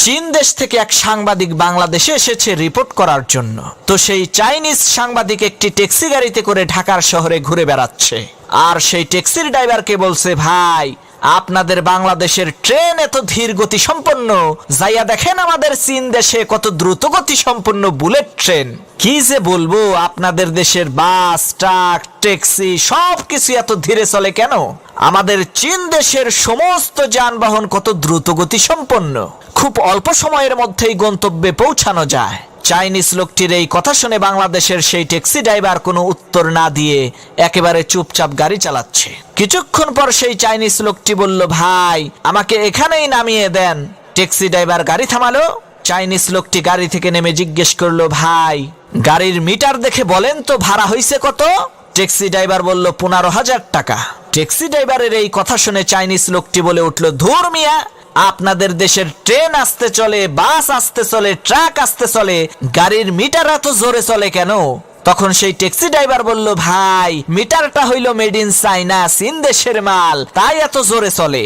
চীন দেশ থেকে এক সাংবাদিক বাংলাদেশে এসেছে রিপোর্ট করার জন্য। তো সেই চাইনিজ সাংবাদিক একটি ট্যাক্সি গাড়িতে করে ঢাকার শহরে ঘুরে বেড়াচ্ছে, আর সেই ট্যাক্সির ড্রাইভারকে বলছে, ভাই আপনাদের বাংলাদেশের ট্রেন এত ধীর গতি সম্পন্ন, যাইয়া দেখেন আমাদের চীন দেশে কত দ্রুত গতি সম্পন্ন বুলেট ট্রেন। কি যে বলবো, আপনাদের দেশের বাস, ট্রাক, ট্যাক্সি সবকিছু এত ধীরে চলে কেন? আমাদের চীন দেশের সমস্ত যানবাহন কত দ্রুত গতি সম্পন্ন, খুব অল্প সময়ের মধ্যেই গন্তব্যে পৌঁছানো যায়। চাইনিজ লোকটির এই কথা শুনে বাংলাদেশের সেই ট্যাক্সি ড্রাইভার কোনো উত্তর না দিয়ে একেবারে চুপচাপ গাড়ি চালাচ্ছে। কিছুক্ষণ পর সেই চাইনিজ লোকটি বলল, ভাই আমাকে এখানেই নামিয়ে দেন। ট্যাক্সি ড্রাইভার গাড়ি থামালো। চাইনিজ লোকটি গাড়ি থেকে নেমে জিজ্ঞেস করলো, ভাই গাড়ির মিটার দেখে বলেন তো ভাড়া হয়েছে কত? ট্যাক্সি ড্রাইভার বলল, 15,000 টাকা। ট্যাক্সি ড্রাইভারের এই কথা শুনে চাইনিজ লোকটি বলে উঠল, ধুর মিয়া, আপনাদের দেশের ট্রেন আসতে চলে, বাস আসতে চলে, ট্রাক আসতে চলে, গাড়ির মিটার এত জোরে চলে কেন? তখন সেই ট্যাক্সি ড্রাইভার বলল, ভাই মিটারটা হইল মেড ইন চাইনা, চীন দেশের মাল, তাই এত জোরে চলে।